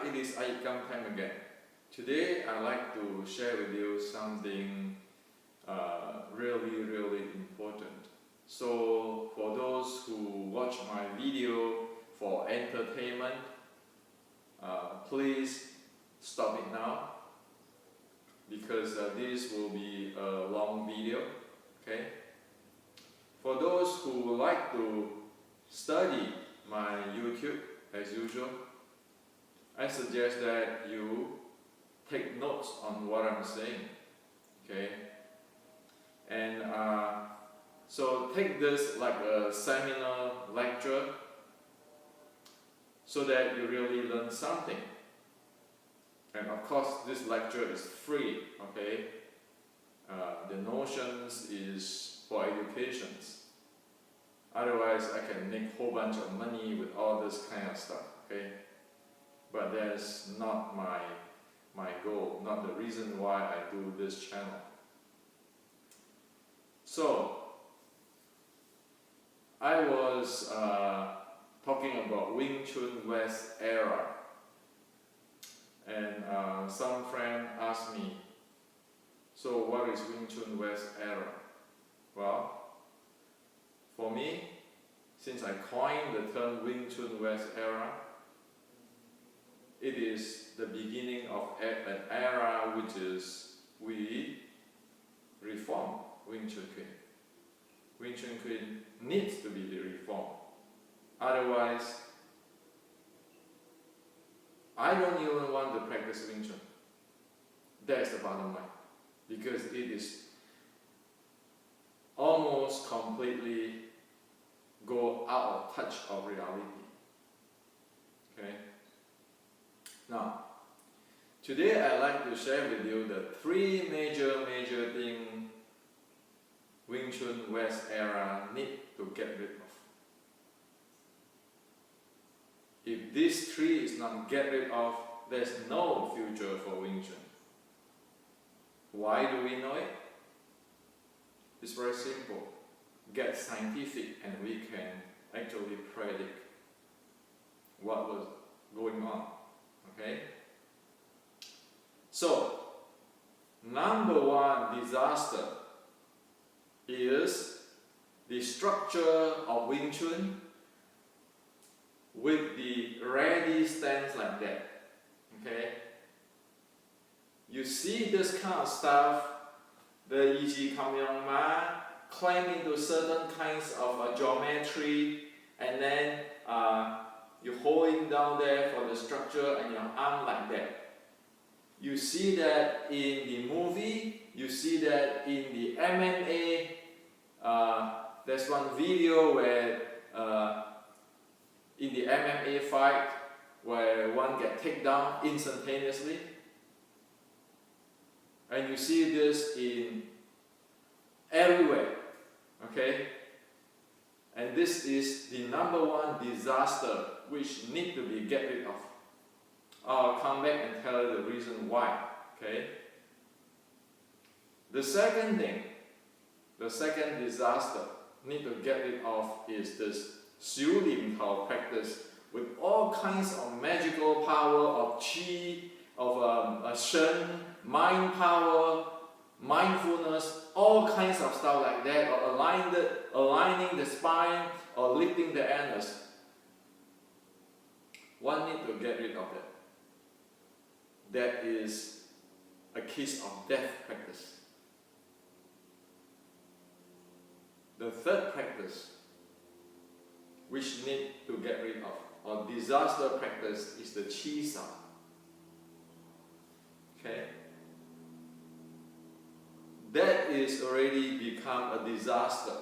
it is iYikKam time again. Today I'd like to share with you something really important. So for those who watch my video for entertainment, please stop it now, because this will be a long video. Okay? For those who would like to study my YouTube as usual, I suggest that you take notes on what I'm saying. Okay? And so take this like a seminar lecture, so that you really learn something. And of course this lecture is free. Okay? The notions is for educations. Otherwise I can make a whole bunch of money with all this kind of stuff. Okay? But that's not my goal, not the reason why I do this channel. So I was talking about Wing Chun West era, and some friend asked me, so what is Wing Chun West era? Well, for me, since I coined the term Wing Chun West era, it is the beginning of an era which is we reform Wing Chun Kuen. Wing Chun Kuen needs to be reformed. Otherwise, I don't even want to practice Wing Chun. That's the bottom line. Because it is almost completely go out of touch of reality. Okay? Now, today I'd like to share with you the three major things Wing Chun West era need to get rid of. If these three is not get rid of, there's no future for Wing Chun. Why do we know it? It's very simple. Get scientific and we can actually predict what was going on. Okay? So, number one disaster is the structure of Wing Chun with the ready stance like that. Okay? You see this kind of stuff, the iYikKam climbing to certain kinds of geometry, and then you're holding down there for the structure and your arm like that. You see that in the movie, you see that in the MMA. There's one video where in the MMA fight where one gets taken down instantaneously, and you see this in everywhere. Okay? And this is the number one disaster which need to be get rid of. I'll come back and tell you the reason why. Okay? The second thing, the second disaster need to get rid of is this Xiu Lim Tao practice with all kinds of magical power of Chi, of Shen, mind power, mindfulness, all kinds of stuff like that, or aligning the spine, or lifting the anus. One need to get rid of that. That is a kiss of death practice. The third practice which need to get rid of, or disaster practice, is the Chi Sao. Okay? That is already become a disaster.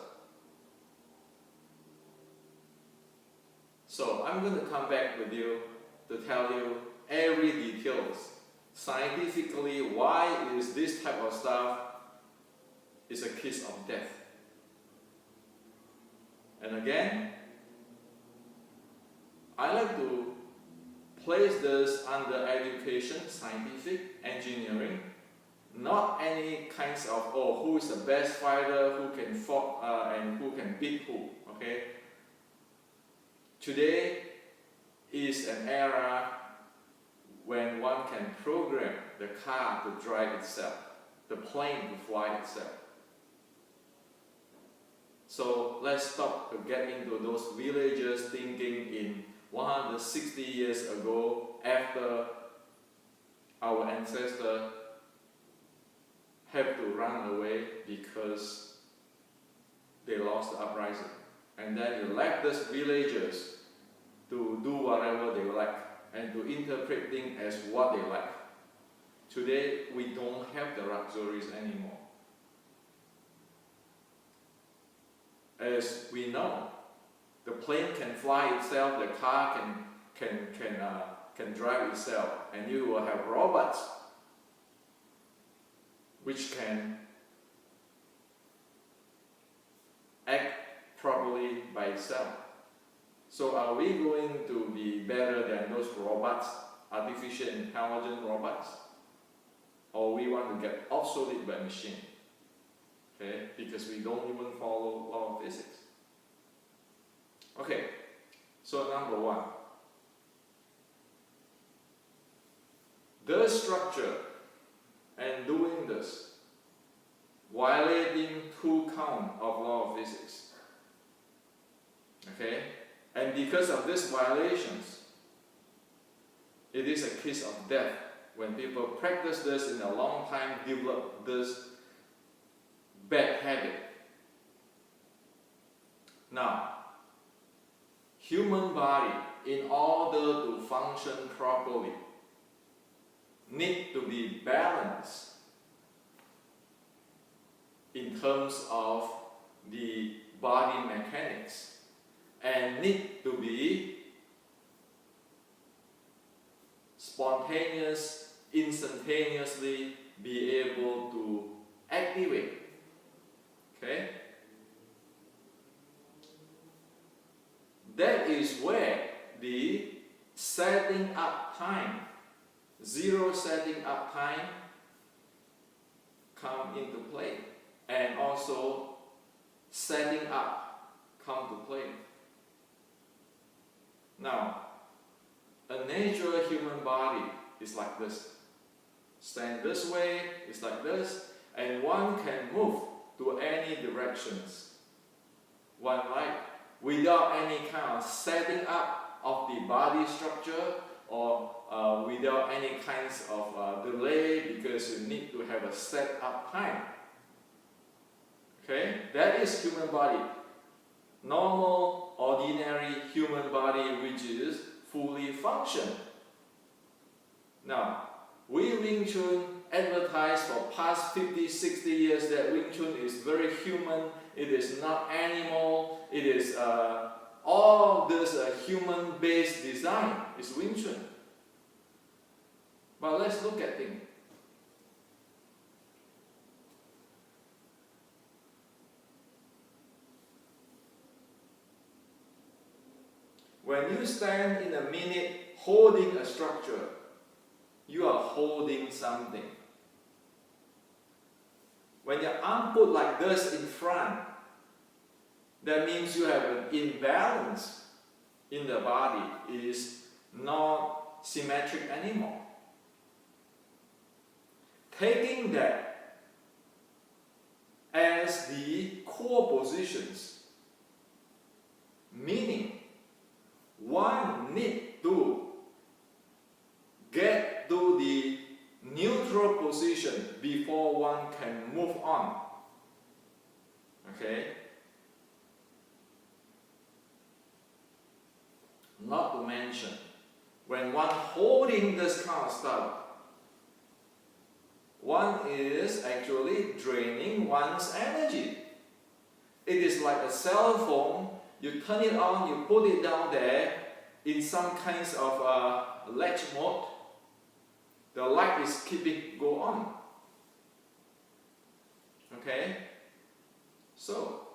So I'm going to come back with you to tell you every details, scientifically, why is this type of stuff is a kiss of death. And again, I like to place this under education, scientific, engineering, not any kinds of, oh, who is the best fighter, who can fight and who can beat who. Okay? Today is an era when one can program the car to drive itself, the plane to fly itself. So let's stop to get into those villagers thinking in 160 years ago, after our ancestors have to run away because they lost the uprising. And then you left those villagers to do whatever they like and to interpret things as what they like. Today, we don't have the luxuries anymore. As we know, the plane can fly itself, the car can drive itself, and you will have robots which can act properly by itself. So are we going to be better than those robots, artificial intelligent robots? Or we want to get obsolete by machine? Okay, because we don't even follow law of physics. Okay, so number one, the structure and doing this, violating 2 counts of law of physics. Okay, and because of these violations, it is a case of death. When people practice this in a long time, develop this bad habit. Now, human body, in order to function properly, need to be balanced in terms of the body mechanics, and need to be spontaneous, instantaneously be able to activate. Okay? That is where the setting up time, zero setting up time, come into play, and also setting up come to play. Now, a natural human body is like this. Stand this way, it's like this, and one can move to any directions one like, without any kind of setting up of the body structure, or without any kinds of delay, because you need to have a set up time. Okay, that is human body. Normal, ordinary human body which is fully function. Now, we Wing Chun advertise for past 50, 60 years that Wing Chun is very human, it is not animal, it is all this human-based design is Wing Chun. But let's look at things. When you stand in a minute holding a structure, you are holding something. When your arm put like this in front, that means you have an imbalance in the body. It is not symmetric anymore. Taking that as the core positions, meaning one need to get to the neutral position before one can move on. Okay? Not to mention, when one holding this kind of stuff, one is actually draining one's energy. It is like a cell phone. You turn it on, you put it down there in some kinds of latch mode. The light is keeping go on. Okay? So,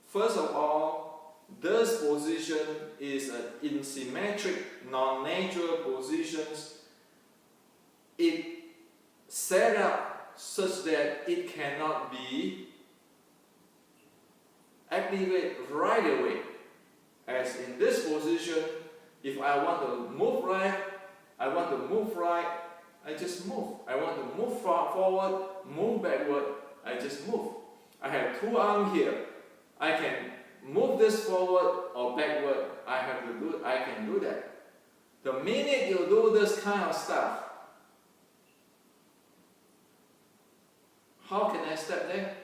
first of all, this position is an asymmetric, non-natural positions. It set up such that it cannot be activated right away. As in this position, if I want to move left, I want to move right, I just move. I want to move forward, move backward, I just move. I have two arms here. I can move this forward or backward. I can do that. The minute you do this kind of stuff, how can I step there?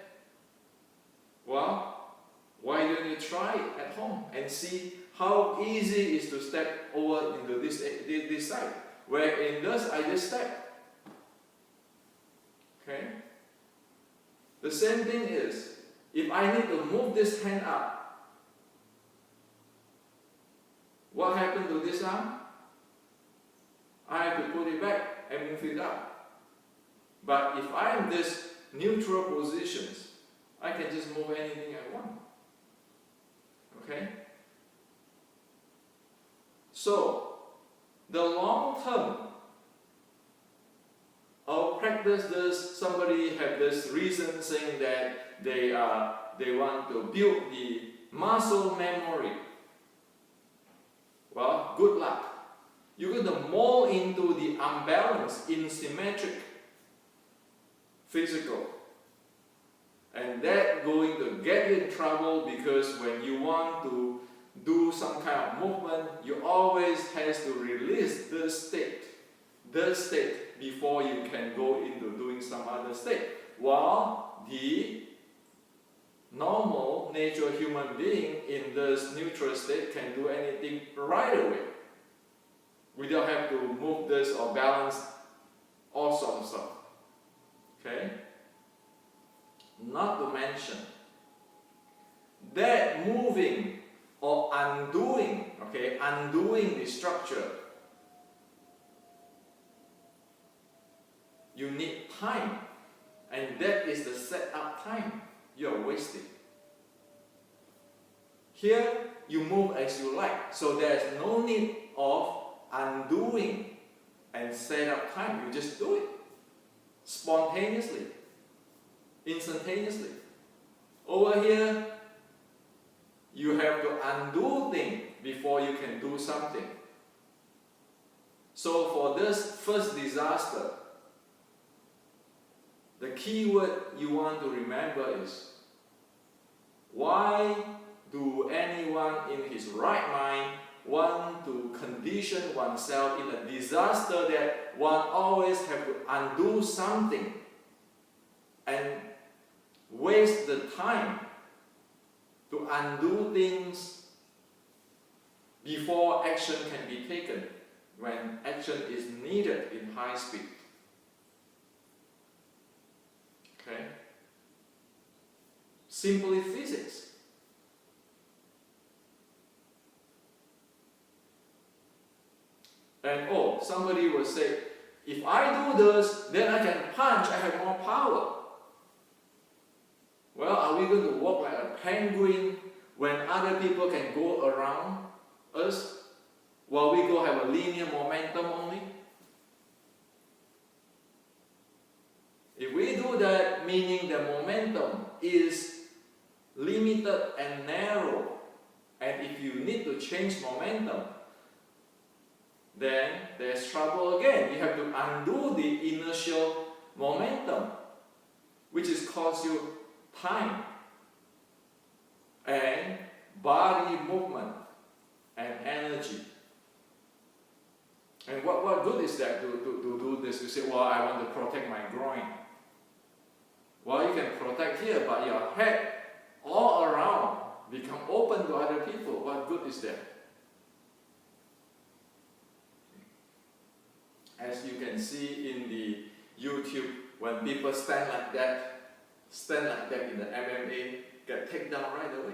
Well, why don't you try it at home and see how easy it is to step over into this side. Where in this, I just step. Okay? The same thing is, if I need to move this hand up, what happened to this arm? I have to put it back and move it up. But if I am this neutral positions, I can just move anything I want. Okay? So, the long term, I'll practice this. Somebody have this reason saying that they want to build the muscle memory. Well, good luck. You're going to mold into the unbalanced, asymmetric, physical. And that going to get you in trouble because when you want to do some kind of movement, you always has to release the state before you can go into doing some other state. While the normal natural human being in this neutral state can do anything right away. We don't have to move this or balance all sorts of stuff. Okay? Not to mention that moving or undoing, okay, undoing the structure, you need time, and that is the setup time you are wasting. Here, you move as you like, so there is no need of undoing and setup time. You just do it spontaneously, instantaneously. Over here, you have to undo things before you can do something. So for this first disaster, the key word you want to remember is, why do anyone in his right mind want to condition oneself in a disaster that one always have to undo something and waste the time to undo things before action can be taken when action is needed in high speed? Okay? Simply physics. And somebody will say, if I do this, then I can punch, I have more power. Well, are we going to walk like a penguin when other people can go around us while we go have a linear momentum only? If we do that, meaning the momentum is limited and narrow, and if you need to change momentum, then there's trouble again. You have to undo the inertial momentum, which is cost you time and body movement and energy. And what good is that to do this? You say, well, I want to protect my groin. Well, you can protect here, but your head all around become open to other people. What good is that? As you can see in the YouTube, when people stand like that in the MMA, get taken down right away.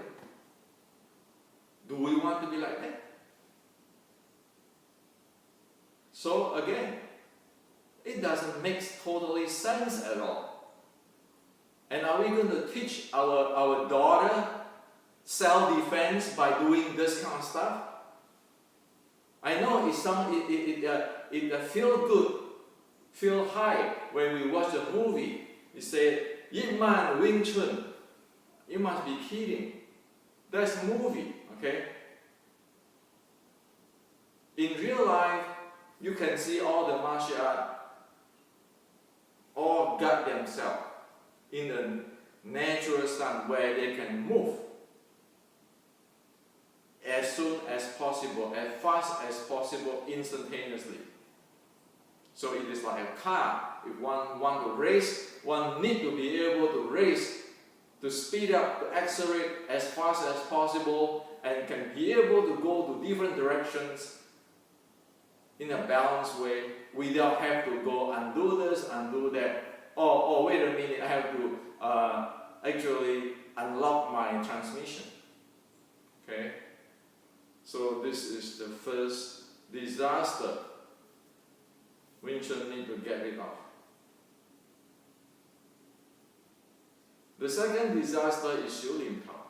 Do we want to be like that? So again, it doesn't make totally sense at all. And are we going to teach our daughter self-defense by doing this kind of stuff? I know it feel good, feel high when we watch a movie. You say, iYikKam Wing Chun. You must be kidding. That's a movie, okay? In real life, You can see all the martial art all guard themselves in a natural stance where they can move as soon as possible, as fast as possible, instantaneously. So it is like a car. If one want to race, one need to be able to race, to speed up, to accelerate as fast as possible, and can be able to go to different directions in a balanced way without have to go undo this, undo that. Oh, wait a minute, I have to actually unlock my transmission. Okay? So this is the first disaster Wing Chun need to get rid of. The second disaster is Xiulin Tao.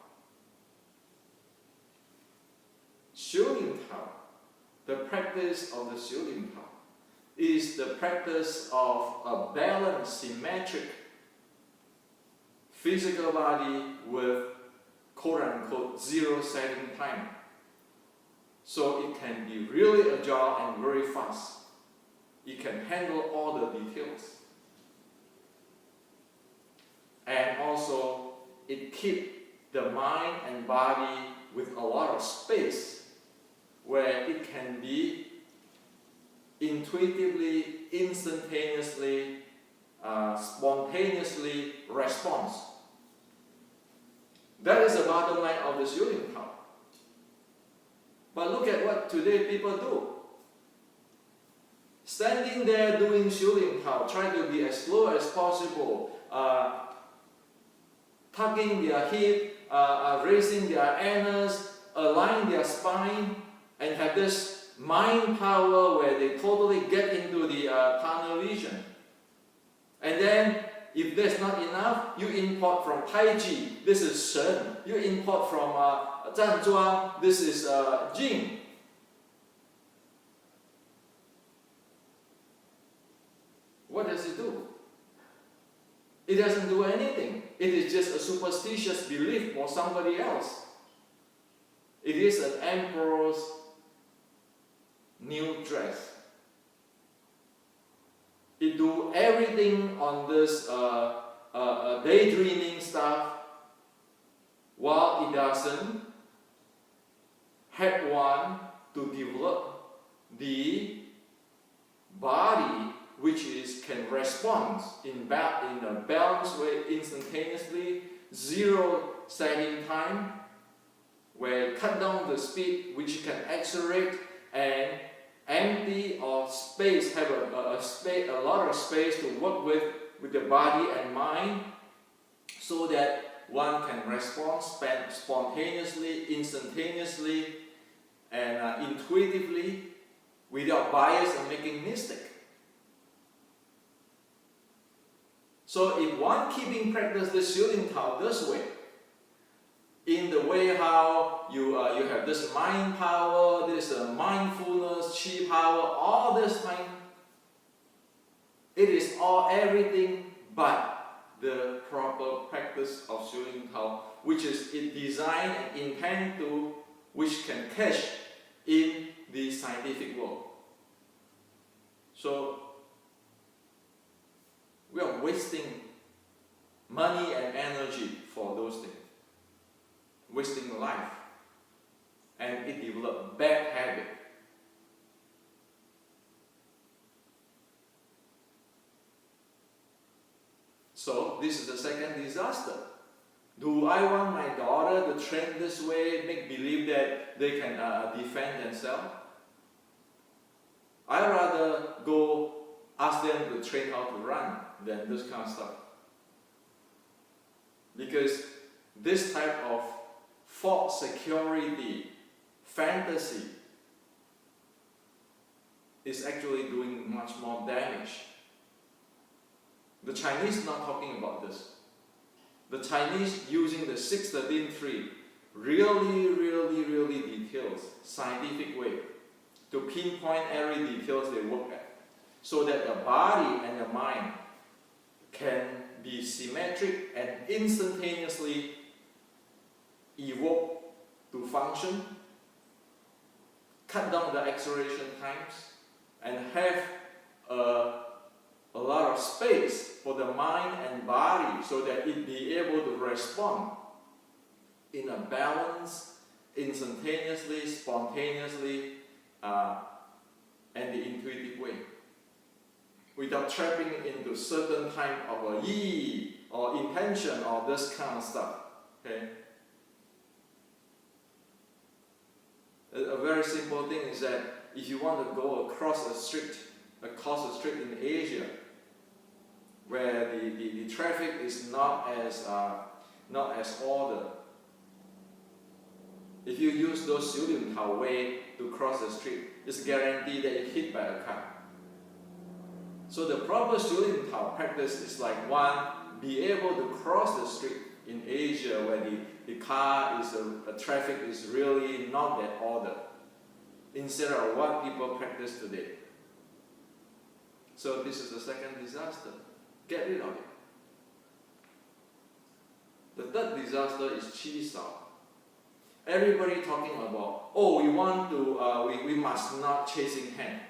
Xiulin Tao, the practice of the Xiulin Tao, is the practice of a balanced, symmetric physical body with quote-unquote zero setting time. So it can be really agile and very fast. It can handle all the details. And also, it keeps the mind and body with a lot of space where it can be intuitively, instantaneously, spontaneously response. That is the bottom line of the Xiulin Tao. But look at what today people do. Standing there doing Xiulin Tao, trying to be as slow as possible, tucking their hip, raising their anus, align their spine, and have this mind power where they totally get into the tunnel vision. And then, if that's not enough, you import from Tai Chi, this is Shen. You import from Zhan Zhuang, this is Jing. What does it do? It doesn't do anything. It is just a superstitious belief for somebody else. It is an emperor's new dress. It do everything on this daydreaming stuff, while it doesn't have one to develop the body which can respond in a balanced way instantaneously, zero setting time, where cut down the speed which can accelerate and empty or space, have a lot of space to work with the body and mind, so that one can respond spontaneously, instantaneously, and intuitively, without bias and making mistake. So if one keeping practice the Xiulin Tao this way, in the way how you have this mind power, this mindfulness, Chi power, all this time, it is all everything but the proper practice of Xiulin Tao, which is it designed and intended to, which can catch in the scientific world. So we are wasting money and energy for those things, wasting life, and it develops bad habit. So this is the second disaster. Do I want my daughter to train this way, make believe that they can defend themselves? I rather go ask them to train how to run than this kind of stuff. Because this type of false security, fantasy, is actually doing much more damage. The Chinese not talking about this. The Chinese using the 6-13-3 really details, scientific way to pinpoint every details they work at, so that the body and the mind can be symmetric and instantaneously evoke to function, cut down the acceleration times, and have a lot of space for the mind and body so that it be able to respond in a balanced, instantaneously, spontaneously, and the intuitive way, without trapping into certain kind of a yi or intention or this kind of stuff. Okay. A very simple thing is that if you want to go across a street in Asia, where the traffic is not as ordered, if you use those 小龍頭 way to cross the street, it's guaranteed that you're hit by a car. So the proper 小龍頭 practice is like one, be able to cross the street in Asia where the car is the traffic is really not that ordered, instead of what people practice today. So this is the second disaster. Get rid of it. The third disaster is Chi Sao. Everybody talking about, oh, we must not chasing hand.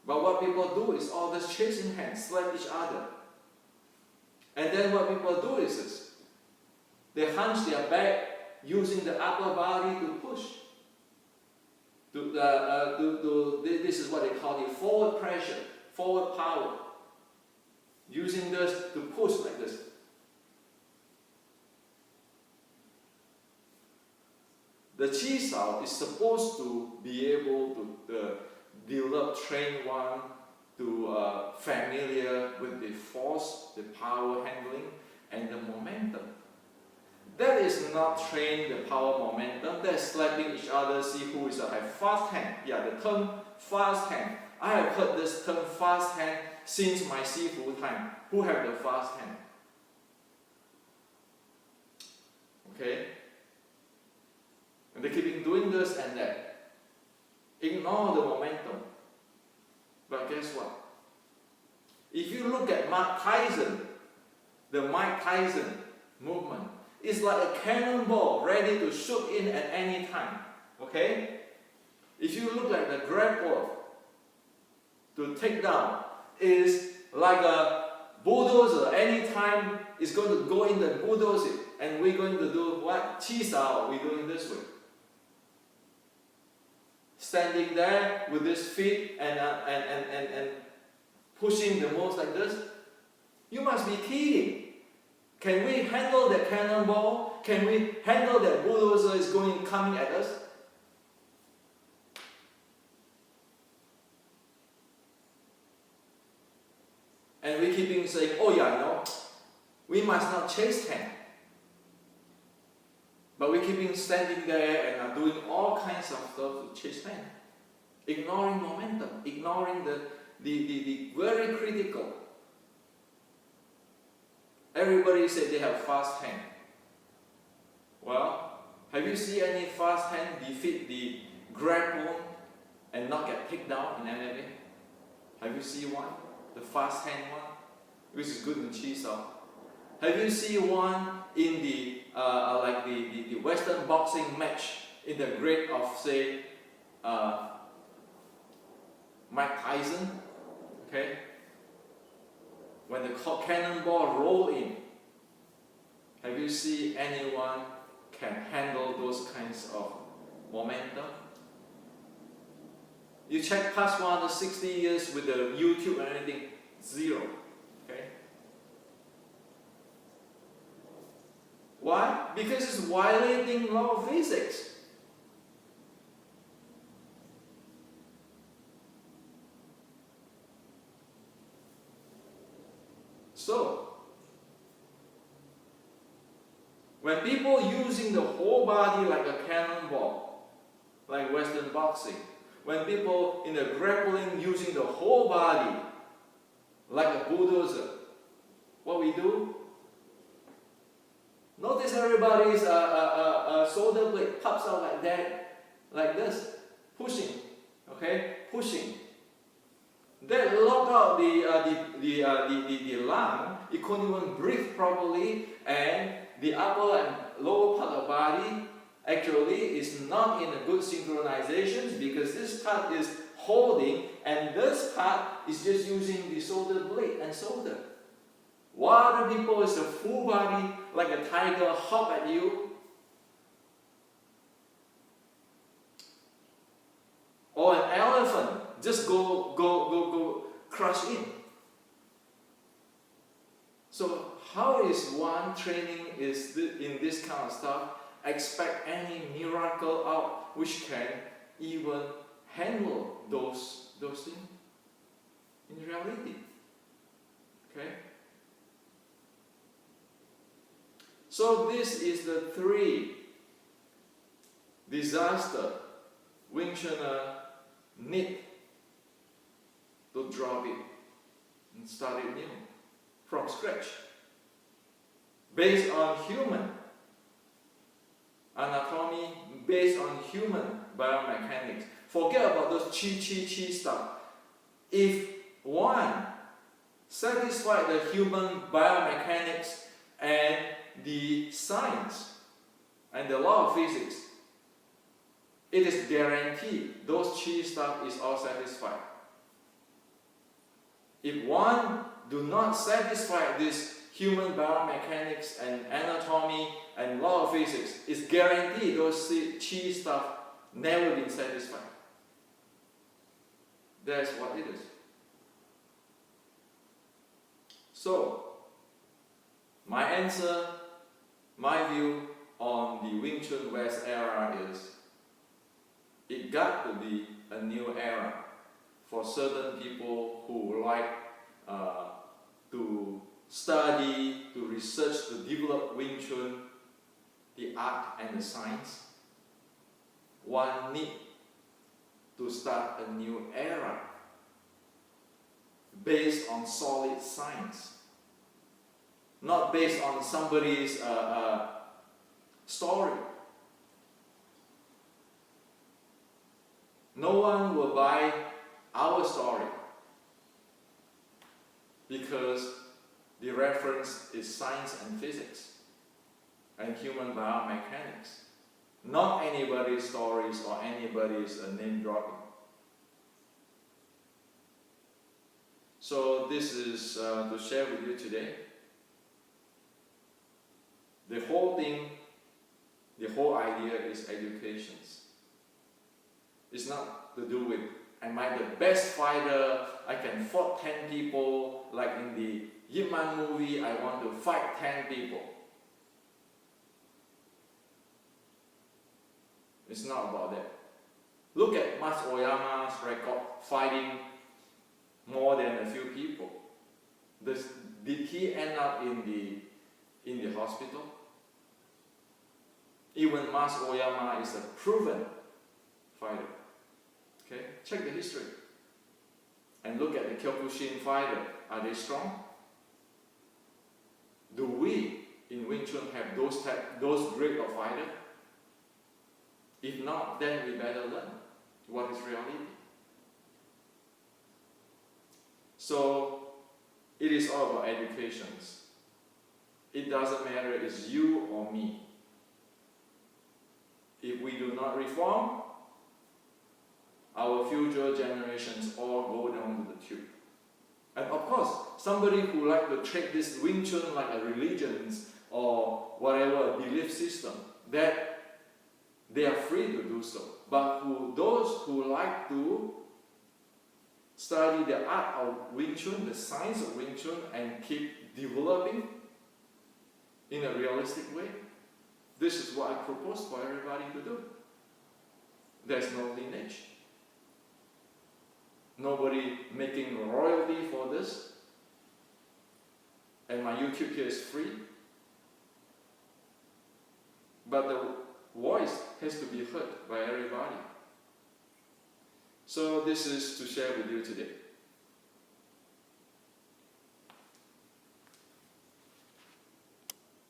But what people do is all this chasing hands, slap each other. And then what people do is this. They hunch their back using the upper body to push. This is what they call the forward pressure, forward power. Using this to push like this. The Chi Sao is supposed to be able to develop, train one to familiar with the force, the power handling, and the momentum. That is not train the power momentum, that's slapping each other, see who is have fast hand. Yeah, the term fast hand. I have heard this term fast hand since my Sifu time. Who have the fast hand? Okay? And they keep doing this and that. Ignore the momentum. But guess what? If you look at Mike Tyson, the Mike Tyson movement, it's like a cannonball ready to shoot in at any time. Okay? If you look at the grapple to take down, is like a bulldozer. Anytime it's going to go in the bulldozer, and we're going to do what? Chi Sao, we're doing this way. Standing there with this feet and pushing the moves like this. You must be kidding. Can we handle that cannonball? Can we handle that bulldozer is coming at us? And we keep saying, oh yeah, no, we must not chase hand. But we keep standing there and are doing all kinds of stuff to chase hand. Ignoring momentum, ignoring the very critical. Everybody said they have fast hand. Well, have you seen any fast hand defeat the grapple and not get picked down in MMA? Have you seen one? The fast hand one? Which is good in Chi Sao. Have you seen one in the Western boxing match in the grade of, say, Mike Tyson? Okay? When the cannonball roll in, have you seen anyone can handle those kinds of momentum? You check past 160 years with the YouTube and anything, zero. Okay? Why? Because it's violating law of physics. So, when people using the whole body like a cannonball, like Western boxing, when people in the grappling using the whole body like a bulldozer, what we do? Notice everybody's shoulder blade pops out like that, like this, pushing, okay, pushing. That lock out the lung, you couldn't even breathe properly, and the upper and lower part of the body actually is not in a good synchronization because this part is holding, and this part is just using the solder blade and solder. While other people is the full body, like a tiger, hop at you. Or an elephant, just go crush in. So how is one training in this kind of stuff expect any miracle out which can even handle those things in reality? Okay? So this is the 3 disaster Wing Chunner need to drop it and start it new from scratch, based on human anatomy, based on human biomechanics. Forget about those chi stuff. If one satisfy the human biomechanics and the science and the law of physics, it is guaranteed those chi stuff is all satisfied. If one do not satisfy this human biomechanics and anatomy and law of physics, it's guaranteed those chi stuff never been satisfied. That's what it is. So, my answer, my view on the Wing Chun West era is, it got to be a new era for certain people who like to study, to research, to develop Wing Chun, the art and the science. One need to start a new era based on solid science, not based on somebody's story. No one will buy our story because the reference is science and physics and human biomechanics, not anybody's stories or anybody's name dropping. So this is to share with you today. The whole thing, the whole idea is education. It's not to do with, am I the best fighter, I can fight 10 people, like in the iYikKam movie, I want to fight 10 people. It's not about that. Look at Mas Oyama's record, fighting more than a few people. Did he end up in the hospital? Even Mas Oyama is a proven fighter. Okay, check the history. And look at the Kyokushin fighter. Are they strong? Do we in Wing Chun have those grade of fighter? If not, then we better learn what is reality. So it is all about education. It doesn't matter if it's you or me. If we do not reform, our future generations all go down to the tube. And of course, somebody who like to treat this Wing Chun like a religion or whatever belief system, that they are free to do so. But those who like to study the art of Wing Chun, the science of Wing Chun, and keep developing in a realistic way, this is what I propose for everybody to do. There's no lineage. Nobody making royalty for this. And my YouTube here is free. But the voice has to be heard by everybody. So this is to share with you today.